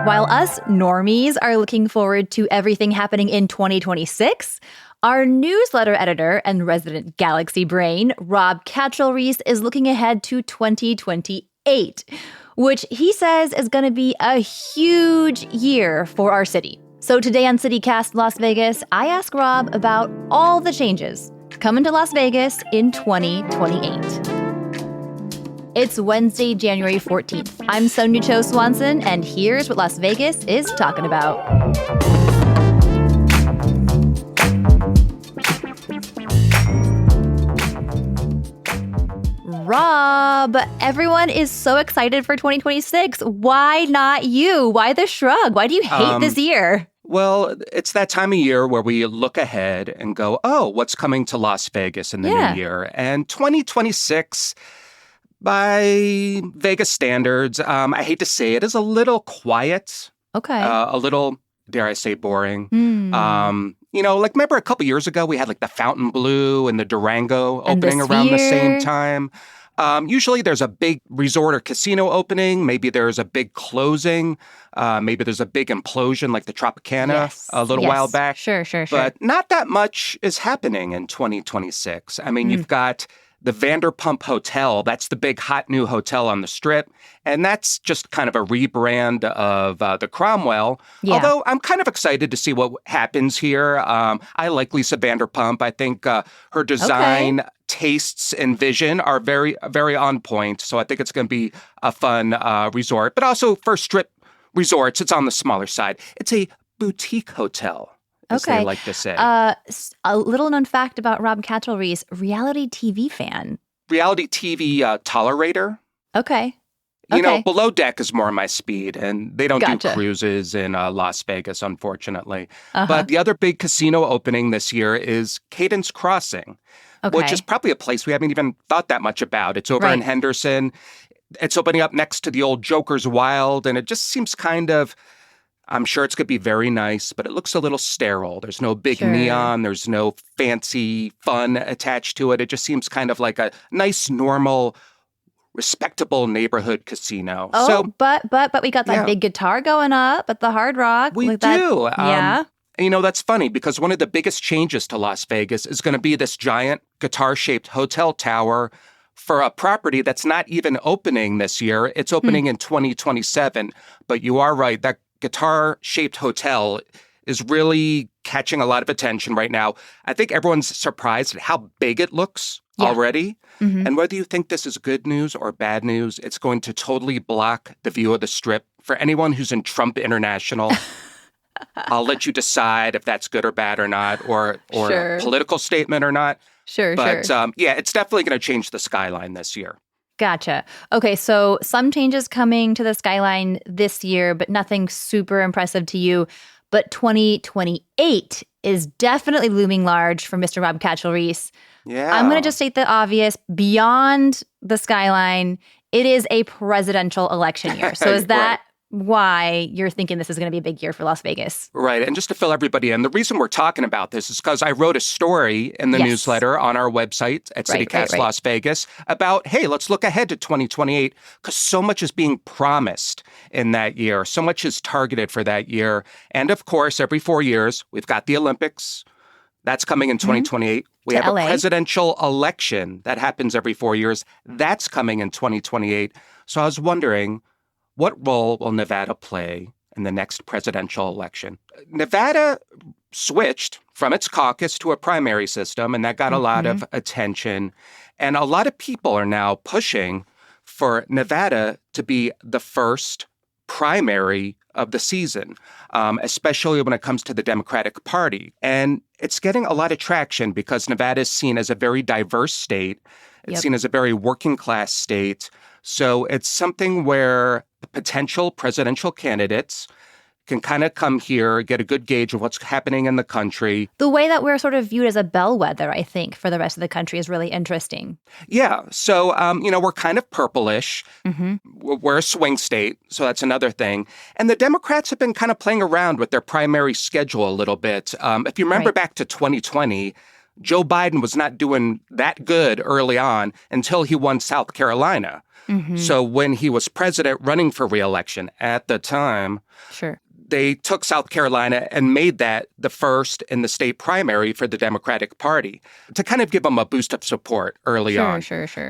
While us normies are looking forward to everything happening in 2026, our newsletter editor and resident galaxy brain, Rob Kachelriess, is looking ahead to 2028, which he says is going to be a huge year for our city. So today on CityCast Las Vegas, I ask Rob about all the changes coming to Las Vegas in 2028. It's Wednesday, January 14th. I'm Sonja Cho Swanson, and here's what Las Vegas is talking about. Rob, everyone is so excited for 2026. Why not you? Why the shrug? Why do you hate this year? Well, it's that time of year where we look ahead and go, oh, what's coming to Las Vegas in the new year? And 2026... by Vegas standards, I hate to say it, is a little quiet. Okay. A little, dare I say, boring. Remember a couple years ago, we had like the Fontainebleau and the Durango opening around the same time. Usually there's a big resort or casino opening. Maybe there's a big closing. Maybe there's a big implosion like the Tropicana a little while back. Sure. But not that much is happening in 2026. I mean, you've got the Vanderpump Hotel. That's the big hot new hotel on the Strip. And that's just kind of a rebrand of the Cromwell. Yeah. Although I'm kind of excited to see what happens here. I like Lisa Vanderpump. I think her design tastes and vision are very, very on point. So I think it's going to be a fun resort. But also for Strip resorts, it's on the smaller side. It's a boutique hotel, as they like to say. A little known fact about Rob Kachelriess, reality TV fan. Reality TV tolerator. Okay. You know, below deck is more my speed, and they don't do cruises in Las Vegas, unfortunately. But the other big casino opening this year is Cadence Crossing, which is probably a place we haven't even thought that much about. It's over in Henderson. It's opening up next to the old Joker's Wild, and it just seems kind of... I'm sure it's going to be very nice, but it looks a little sterile. There's no big neon. There's no fancy fun attached to it. It just seems kind of like a nice, normal, respectable neighborhood casino. But we got that big guitar going up at the Hard Rock. We do. And, you know, that's funny because one of the biggest changes to Las Vegas is going to be this giant guitar-shaped hotel tower for a property that's not even opening this year. It's opening in 2027. But you are right. That guitar-shaped hotel is really catching a lot of attention right now. I think everyone's surprised at how big it looks already. And whether you think this is good news or bad news, it's going to totally block the view of the Strip. For anyone who's in Trump International, I'll let you decide if that's good or bad or not, or a political statement or not. But it's definitely going to change the skyline this year. Gotcha. Okay, so some changes coming to the skyline this year, but nothing super impressive to you. But 2028 is definitely looming large for Mr. Rob Kachelriess. Yeah. I'm going to just state the obvious. Beyond the skyline, it is a presidential election year. So is that why you're thinking this is going to be a big year for Las Vegas? Right. And just to fill everybody in, the reason we're talking about this is because I wrote a story in the newsletter on our website at CityCast Las Vegas about, hey, let's look ahead to 2028 because so much is being promised in that year. So much is targeted for that year. And of course, every 4 years, we've got the Olympics. That's coming in 2028. We have a presidential election that happens every 4 years. That's coming in 2028. So I was wondering, what role will Nevada play in the next presidential election? Nevada switched from its caucus to a primary system, and that got a lot of attention. And a lot of people are now pushing for Nevada to be the first primary of the season, especially when it comes to the Democratic Party. And it's getting a lot of traction because Nevada is seen as a very diverse state. It's seen as a very working class state. So it's something where the potential presidential candidates can kind of come here, get a good gauge of what's happening in the country. The way that we're sort of viewed as a bellwether, I think, for the rest of the country is really interesting. Yeah. So, we're kind of purplish. We're a swing state, so that's another thing. And the Democrats have been kind of playing around with their primary schedule a little bit. If you remember back to 2020, Joe Biden was not doing that good early on until he won South Carolina. So when he was president running for re-election at the time, they took South Carolina and made that the first in the state primary for the Democratic Party to kind of give them a boost of support early on.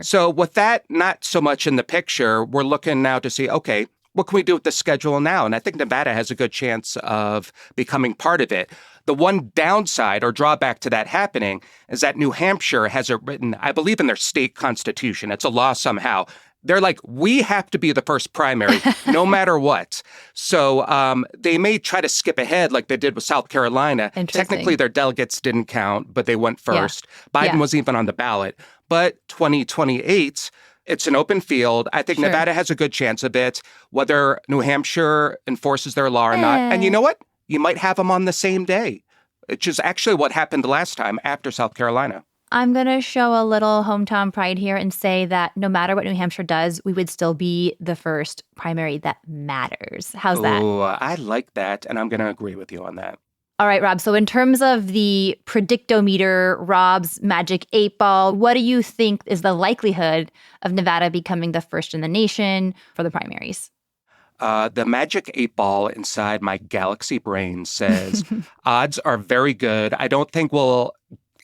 So with that not so much in the picture, we're looking now to see, okay, what can we do with the schedule now? And I think Nevada has a good chance of becoming part of it. The one downside or drawback to that happening is that New Hampshire has it written, I believe, in their state constitution. It's a law somehow. They're like, we have to be the first primary, no matter what. So they may try to skip ahead like they did with South Carolina. Technically, their delegates didn't count, but they went first. Biden was even on the ballot. But 2028, it's an open field. I think Nevada has a good chance of it, whether New Hampshire enforces their law or not. And you know what? You might have them on the same day, which is actually what happened last time after South Carolina. I'm going to show a little hometown pride here and say that no matter what New Hampshire does, we would still be the first primary that matters. How's that? Oh, I like that, and I'm going to agree with you on that. All right, Rob. So in terms of the predictometer, Rob's magic 8-ball, what do you think is the likelihood of Nevada becoming the first in the nation for the primaries? The magic 8-ball inside my galaxy brain says odds are very good. I don't think we'll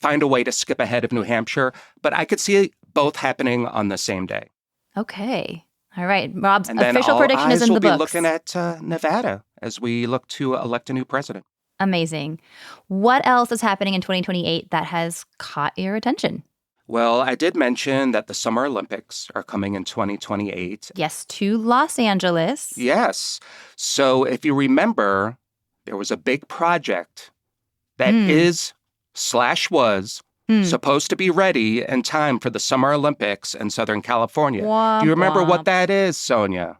find a way to skip ahead of New Hampshire, but I could see both happening on the same day. Okay. All right. Rob's official prediction is in the books. And then we'll be looking at Nevada as we look to elect a new president. Amazing. What else is happening in 2028 that has caught your attention? Well, I did mention that the Summer Olympics are coming in 2028. Yes, to Los Angeles. Yes. So if you remember, there was a big project that was supposed to be ready in time for the Summer Olympics in Southern California. Do you remember what that is, Sonja?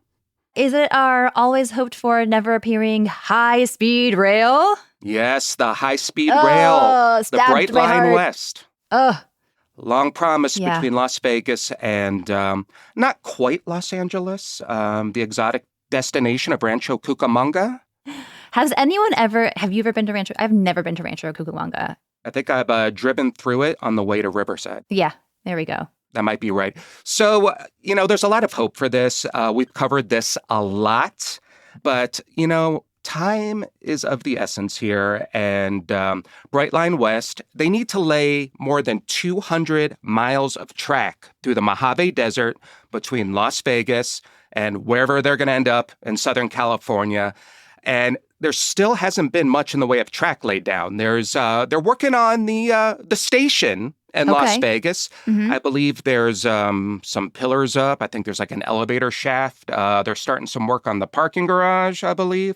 Is it our always hoped for, never appearing high-speed rail? Yes, the high-speed rail, the Bright Line West. Long promise between Las Vegas and not quite Los Angeles, the exotic destination of Rancho Cucamonga. Have you ever been to Rancho? I've never been to Rancho Cucamonga. I think I've driven through it on the way to Riverside. Yeah, there we go. That might be right. So, there's a lot of hope for this. We've covered this a lot, but, time is of the essence here. And Bright Line West, they need to lay more than 200 miles of track through the Mojave Desert between Las Vegas and wherever they're going to end up in Southern California. And there still hasn't been much in the way of track laid down. They're working on the station in Las Vegas. I believe there's some pillars up. I think there's like an elevator shaft. They're starting some work on the parking garage, I believe.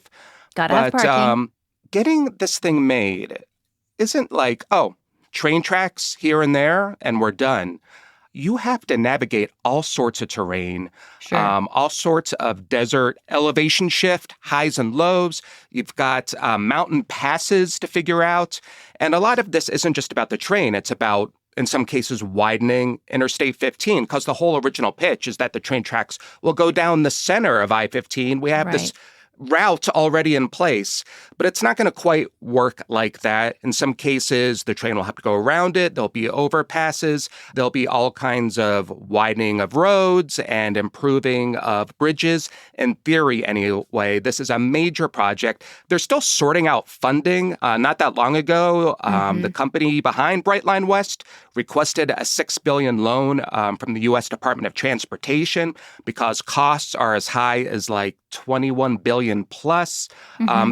Gotta have parking. Getting this thing made isn't like, train tracks here and there and we're done. You have to navigate all sorts of terrain, all sorts of desert elevation shift, highs and lows. You've got mountain passes to figure out. And a lot of this isn't just about the train. It's about, in some cases, widening Interstate 15, because the whole original pitch is that the train tracks will go down the center of I-15. We have this route already in place, but it's not going to quite work like that. In some cases, the train will have to go around it. There'll be overpasses. There'll be all kinds of widening of roads and improving of bridges. In theory, anyway, this is a major project. They're still sorting out funding. Not that long ago, the company behind Bright Line West requested a $6 billion loan from the U.S. Department of Transportation because costs are as high as like $21 billion plus.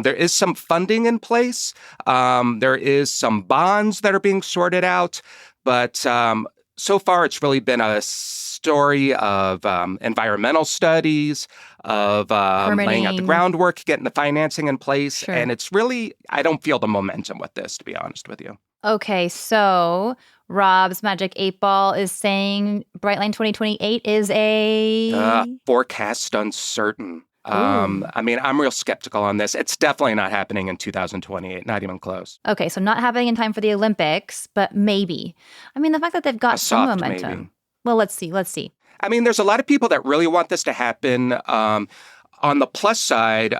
There is some funding in place. There is some bonds that are being sorted out. But so far, it's really been a story of environmental studies, of laying out the groundwork, getting the financing in place. And it's really, I don't feel the momentum with this, to be honest with you. Okay, so Rob's Magic 8-Ball is saying Brightline 2028 is a... forecast uncertain. I'm real skeptical on this. It's definitely not happening in 2028, not even close. Okay, so not happening in time for the Olympics, but maybe. I mean, the fact that they've got some momentum. Maybe. Well, let's see. I mean, there's a lot of people that really want this to happen. On the plus side,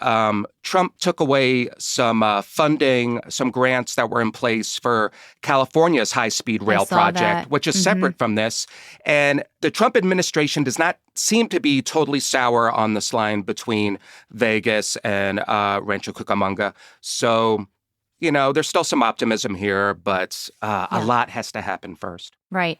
Trump took away some funding, some grants that were in place for California's high-speed rail project, which is separate from this. And the Trump administration does not seem to be totally sour on this line between Vegas and Rancho Cucamonga. So, there's still some optimism here, but a lot has to happen first. Right.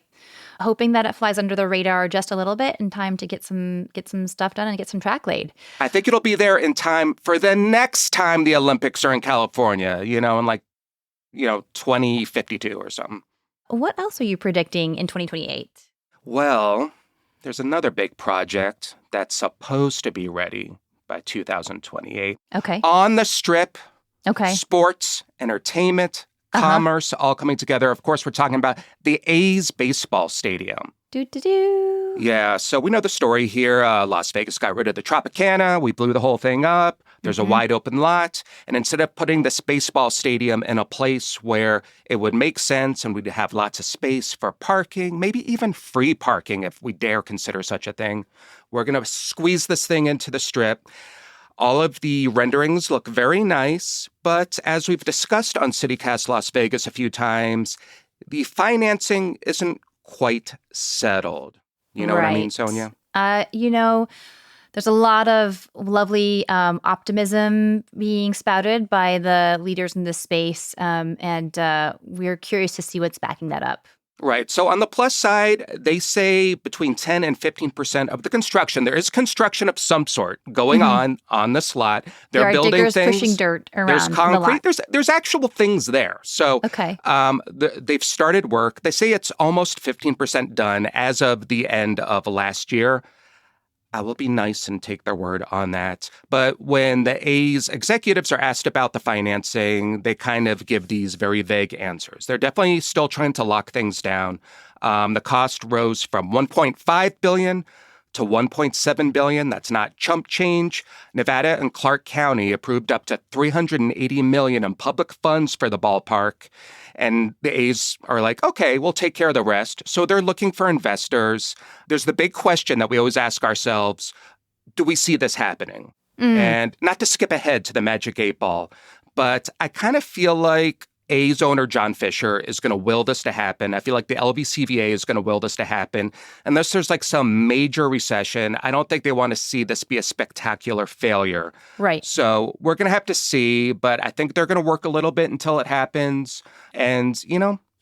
Hoping that it flies under the radar just a little bit in time to get some stuff done and get some track laid. I think it'll be there in time for the next time the Olympics are in California, in 2052 or something. What else are you predicting in 2028? Well, there's another big project that's supposed to be ready by 2028. Okay. On the Strip. Okay. Sports, entertainment, commerce, all coming together. Of course, we're talking about the A's baseball stadium. Do. Yeah, so we know the story here. Las Vegas got rid of the Tropicana. We blew the whole thing up. There's a wide open lot. And instead of putting this baseball stadium in a place where it would make sense and we'd have lots of space for parking, maybe even free parking if we dare consider such a thing, we're going to squeeze this thing into the Strip. All of the renderings look very nice, but as we've discussed on CityCast Las Vegas a few times, the financing isn't quite settled. You know what I mean, Sonja? There's a lot of lovely optimism being spouted by the leaders in this space, and we're curious to see what's backing that up. Right. So on the plus side, they say between 10 and 15% of the construction, there is construction of some sort going on this lot. There are building diggers things. Pushing dirt around. There's concrete. The lot. There's actual things there. So they've started work. They say it's almost 15% done as of the end of last year. I will be nice and take their word on that. But when the A's executives are asked about the financing, they kind of give these very vague answers. They're definitely still trying to lock things down. The cost rose from $1.5 billion to $1.7 billion. That's not chump change. Nevada and Clark County approved up to $380 million in public funds for the ballpark. And the A's are like, okay, we'll take care of the rest. So they're looking for investors. There's the big question that we always ask ourselves, do we see this happening? And not to skip ahead to the Magic 8 Ball, but I kind of feel like A's owner John Fisher is going to will this to happen. I feel like the LVCVA is going to will this to happen. Unless there's like some major recession, I don't think they want to see this be a spectacular failure. Right. So we're going to have to see, but I think they're going to work a little bit until it happens. And,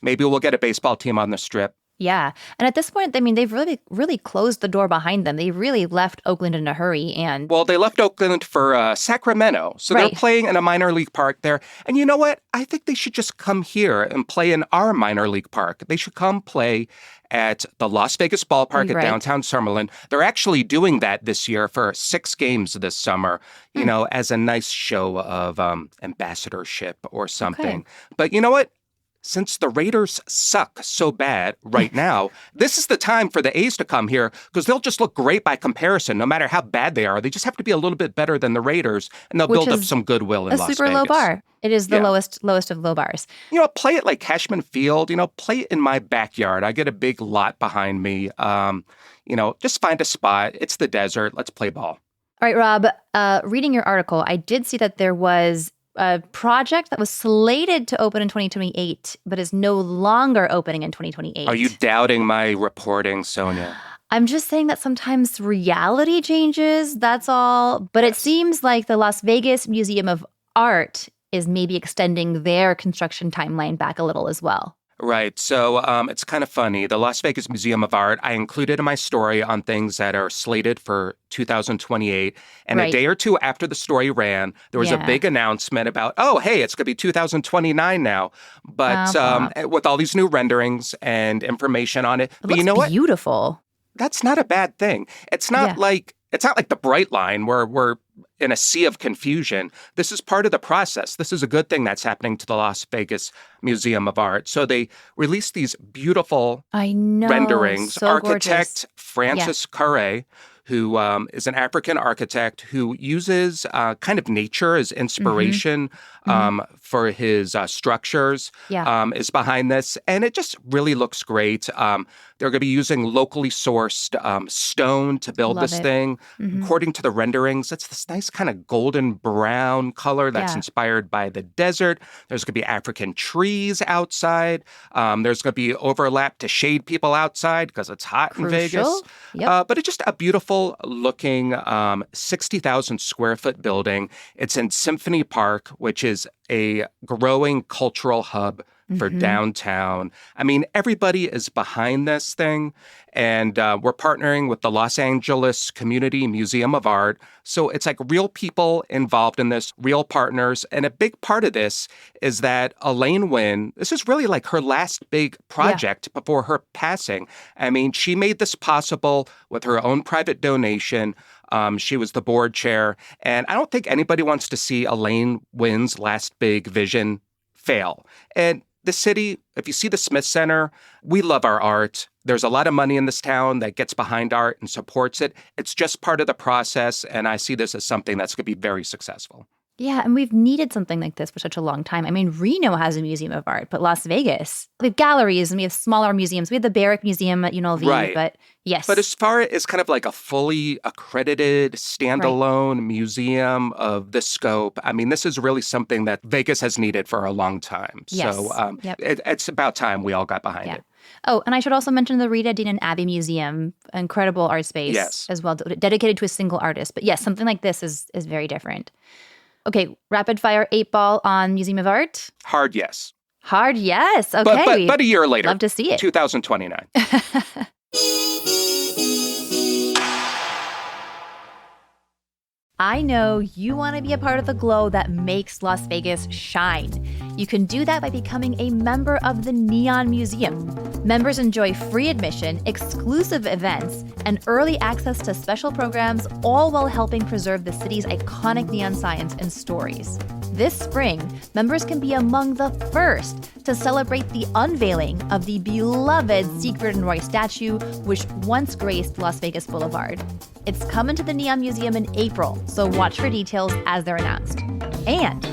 maybe we'll get a baseball team on the Strip. Yeah. And at this point, I mean, they've really closed the door behind them. They really left Oakland in a hurry. And well, they left Oakland for Sacramento. So they're playing in a minor league park there. And you know what? I think they should just come here and play in our minor league park. They should come play at the Las Vegas ballpark at downtown Summerlin. They're actually doing that this year for 6 games this summer, as a nice show of ambassadorship or something. Okay. But you know what? Since the Raiders suck so bad right now, this is the time for the A's to come here because they'll just look great by comparison, no matter how bad they are. They just have to be a little bit better than the Raiders, and they'll build up some goodwill in Las Vegas. A super low bar. It is the lowest of low bars. Play it like Cashman Field. Play it in my backyard. I get a big lot behind me. Just find a spot. It's the desert. Let's play ball. All right, Rob, reading your article, I did see that there was a project that was slated to open in 2028, but is no longer opening in 2028. Are you doubting my reporting, Sonja? I'm just saying that sometimes reality changes, that's all. But it seems like the Las Vegas Museum of Art is maybe extending their construction timeline back a little as well. Right. So it's kind of funny. The Las Vegas Museum of Art, I included in my story on things that are slated for 2028. And a day or two after the story ran, there was a big announcement about, oh, hey, it's going to be 2029 now. But with all these new renderings and information on it. But you know what? Beautiful. That's not a bad thing. It's not like the Bright Line where we're in a sea of confusion. This is part of the process. This is a good thing that's happening to the Las Vegas Museum of Art. So they released these beautiful renderings. So architect gorgeous. Francis Carre, who is an African architect who uses kind of nature as inspiration for his structures, is behind this. And it just really looks great. They're going to be using locally sourced stone to build this thing. According to the renderings, it's this nice kind of golden brown color that's inspired by the desert. There's going to be African trees outside. There's going to be overlap to shade people outside because it's hot in Vegas. But it's just a beautiful looking 60,000 square foot building. It's in Symphony Park, which is a growing cultural hub for downtown. I mean, everybody is behind this thing, and we're partnering with the Los Angeles Community Museum of Art. So it's like real people involved in this, real partners. And a big part of this is that Elaine Nguyen, this is really like her last big project before her passing. I mean, she made this possible with her own private donation. She was the board chair. And I don't think anybody wants to see Elaine Nguyen's last big vision fail. And the city, if you see the Smith Center, we love our art. There's a lot of money in this town that gets behind art and supports it. It's just part of the process, and I see this as something that's going to be very successful. Yeah, and we've needed something like this for such a long time. I mean, Reno has a museum of art, but Las Vegas, we have galleries and we have smaller museums. We have the Barrick Museum at UNLV, but yes. But as far as kind of like a fully accredited, standalone museum of this scope, I mean, this is really something that Vegas has needed for a long time. Yes. So it's about time we all got behind it. Oh, and I should also mention the Rita Dean and Abbey Museum, incredible art space as well, dedicated to a single artist. But yes, something like this is very different. Okay, rapid fire 8-ball on Museum of Art. Hard yes. Hard yes. Okay. But a year later. Love to see it. 2029. I know you want to be a part of the glow that makes Las Vegas shine. You can do that by becoming a member of the Neon Museum. Members enjoy free admission, exclusive events, and early access to special programs, all while helping preserve the city's iconic neon signs and stories. This spring, members can be among the first to celebrate the unveiling of the beloved Siegfried and Roy statue, which once graced Las Vegas Boulevard. It's coming to the Neon Museum in April, so watch for details as they're announced. And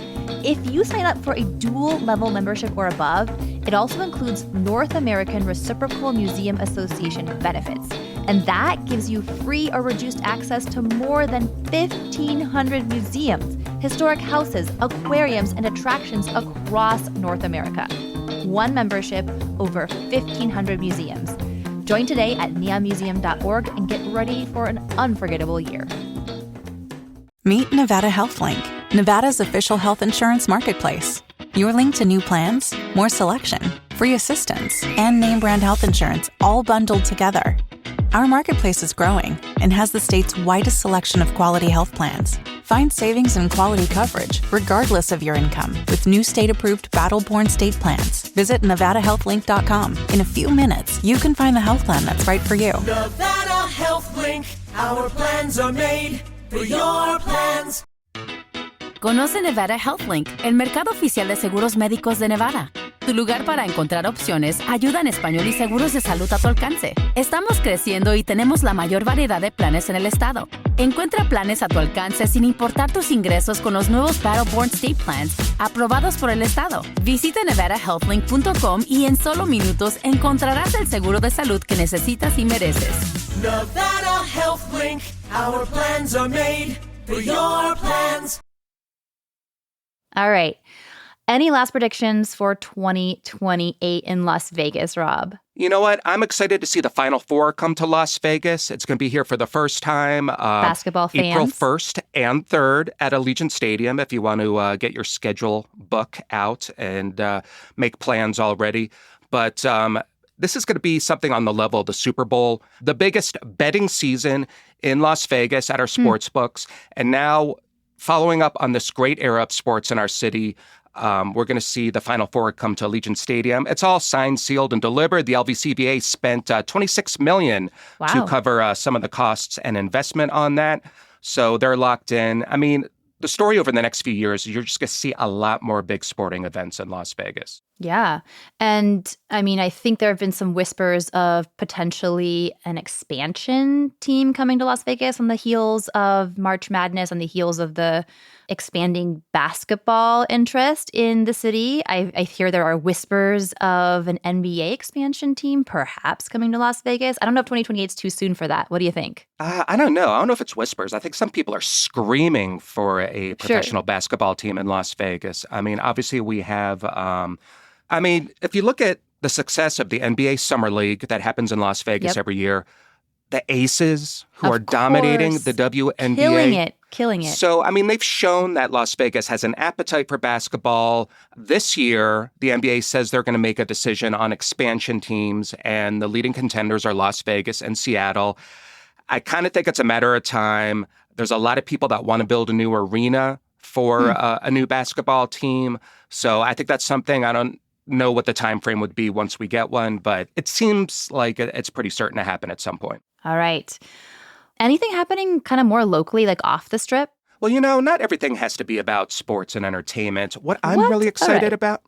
if you sign up for a dual-level membership or above, it also includes North American Reciprocal Museum Association benefits. And that gives you free or reduced access to more than 1,500 museums, historic houses, aquariums, and attractions across North America. One membership, over 1,500 museums. Join today at neonmuseum.org and get ready for an unforgettable year. Meet Nevada HealthLink, Nevada's official health insurance marketplace. Your link to new plans, more selection, free assistance, and name brand health insurance all bundled together. Our marketplace is growing and has the state's widest selection of quality health plans. Find savings and quality coverage regardless of your income with new state-approved battle-born state plans. Visit NevadaHealthLink.com. In a few minutes, you can find the health plan that's right for you. Nevada HealthLink. Our plans are made for your plans. Conoce Nevada HealthLink, el mercado oficial de seguros médicos de Nevada. Tu lugar para encontrar opciones, ayuda en español y seguros de salud a tu alcance. Estamos creciendo y tenemos la mayor variedad de planes en el estado. Encuentra planes a tu alcance sin importar tus ingresos con los nuevos Battleborn State Plans aprobados por el estado. Visita NevadaHealthLink.com y en solo minutos encontrarás el seguro de salud que necesitas y mereces. Nevada HealthLink. Our plans are made for your plans. All right. Any last predictions for 2028 in Las Vegas, Rob? You know what? I'm excited to see the Final Four come to Las Vegas. It's going to be here for the first time. Basketball fans. April 1st and 3rd at Allegiant Stadium if you want to get your schedule book out and make plans already. But this is going to be something on the level of the Super Bowl, the biggest betting season in Las Vegas at our sports books. And now, following up on this great era of sports in our city, we're going to see the Final Four come to Allegiant Stadium. It's all signed, sealed, and delivered. The LVCVA spent $26 million to cover some of the costs and investment on that. So they're locked in. I mean, the story over the next few years, you're just going to see a lot more big sporting events in Las Vegas. Yeah. And I mean, I think there have been some whispers of potentially an expansion team coming to Las Vegas on the heels of March Madness, on the heels of the expanding basketball interest in the city. I hear there are whispers of an NBA expansion team perhaps coming to Las Vegas. I don't know if 2028 is too soon for that. What do you think? I don't know. I don't know if it's whispers. I think some people are screaming for a professional basketball team in Las Vegas. I mean, obviously we have, if you look at the success of the NBA Summer League that happens in Las Vegas every year, the Aces who are dominating the WNBA. Killing it. So, I mean, they've shown that Las Vegas has an appetite for basketball. This year, the NBA says they're going to make a decision on expansion teams, and the leading contenders are Las Vegas and Seattle. I kind of think it's a matter of time. There's a lot of people that want to build a new arena for a new basketball team. So I think that's something. I don't know what the time frame would be once we get one, but it seems like it's pretty certain to happen at some point. All right. Anything happening kind of more locally, like off the Strip? Well, not everything has to be about sports and entertainment. What I'm really excited about,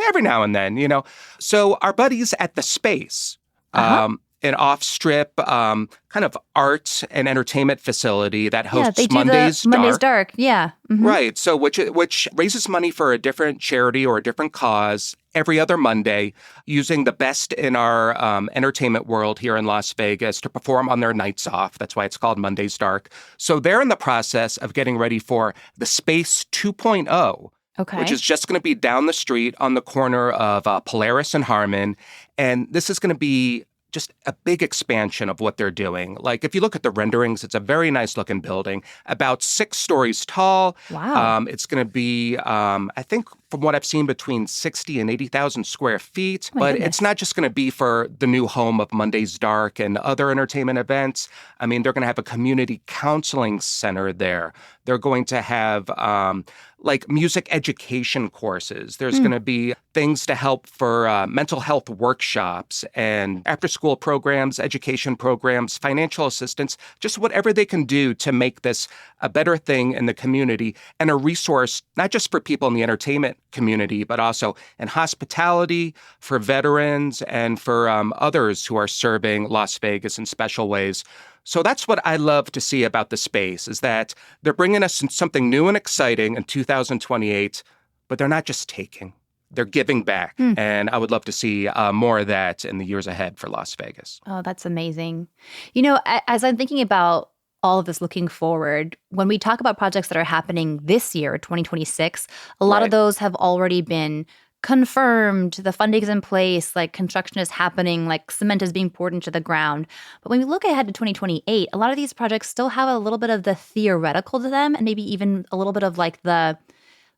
every now and then, So our buddies at The Space, an off-strip kind of art and entertainment facility that hosts Monday's Dark. Monday's Dark, yeah. Mm-hmm. Right, so which raises money for a different charity or a different cause every other Monday, using the best in our entertainment world here in Las Vegas to perform on their nights off. That's why it's called Monday's Dark. So they're in the process of getting ready for the Space 2.0. Okay. Which is just going to be down the street on the corner of Polaris and Harmon. And this is going to be just a big expansion of what they're doing. Like, if you look at the renderings, it's a very nice looking building, about 6 stories tall. Wow. It's going to be, I think, from what I've seen, between 60 and 80,000 square feet. But it's not just going to be for the new home of Monday's Dark and other entertainment events. I mean, they're going to have a community counseling center there. They're going to have music education courses. There's going to be things to help for mental health workshops and after-school programs, education programs, financial assistance, just whatever they can do to make this a better thing in the community and a resource, not just for people in the entertainment community, but also in hospitality, for veterans, and for others who are serving Las Vegas in special ways. So that's what I love to see about the Space, is that they're bringing us something new and exciting in 2028, but they're not just taking. They're giving back. And I would love to see more of that in the years ahead for Las Vegas. Oh, that's amazing. As I'm thinking about all of this looking forward, when we talk about projects that are happening this year, 2026, a lot of those have already been confirmed. The funding is in place, like construction is happening, like cement is being poured into the ground. But when we look ahead to 2028, a lot of these projects still have a little bit of the theoretical to them, and maybe even a little bit of like the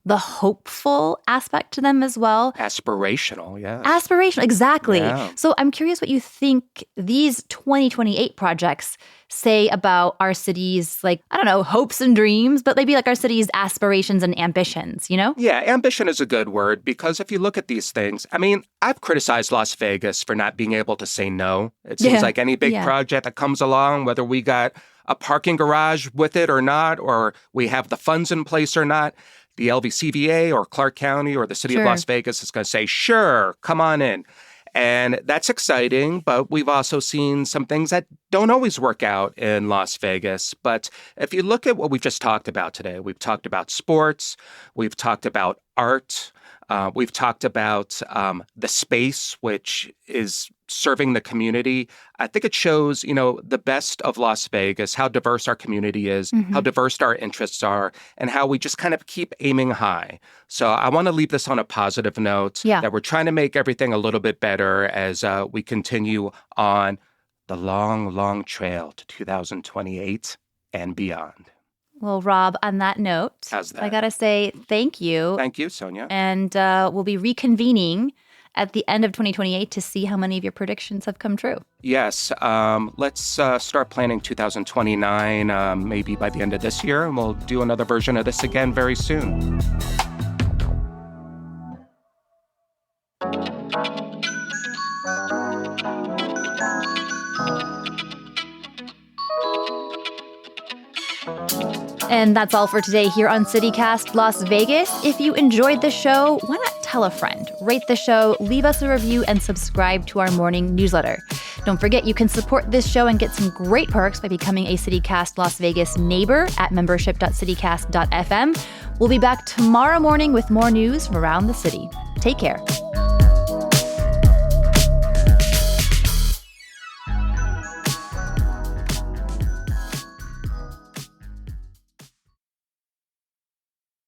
hopeful aspect to them as well. Aspirational, yeah. Aspirational, exactly. Yeah. So I'm curious what you think these 2028 projects say about our city's, hopes and dreams, but maybe like our city's aspirations and ambitions, Yeah, ambition is a good word, because if you look at these things, I mean, I've criticized Las Vegas for not being able to say no. It seems like any big project that comes along, whether we got a parking garage with it or not, or we have the funds in place or not, the LVCVA or Clark County or the city of Las Vegas is going to say, sure, come on in. And that's exciting, but we've also seen some things that don't always work out in Las Vegas. But if you look at what we've just talked about today, we've talked about sports, we've talked about art, we've talked about the Space, which is serving the community. I think it shows, the best of Las Vegas, how diverse our community is, how diverse our interests are, and how we just kind of keep aiming high. So I want to leave this on a positive note, that we're trying to make everything a little bit better as we continue on the long, long trail to 2028 and beyond. Well, Rob, on that note, how's that? I got to say thank you. Thank you, Sonja. And we'll be reconvening at the end of 2028 to see how many of your predictions have come true. Yes. Let's start planning 2029, maybe by the end of this year, and we'll do another version of this again very soon. And that's all for today here on CityCast Las Vegas. If you enjoyed the show, why not tell a friend, rate the show, leave us a review, and subscribe to our morning newsletter. Don't forget, you can support this show and get some great perks by becoming a CityCast Las Vegas neighbor at membership.citycast.fm. We'll be back tomorrow morning with more news from around the city. Take care.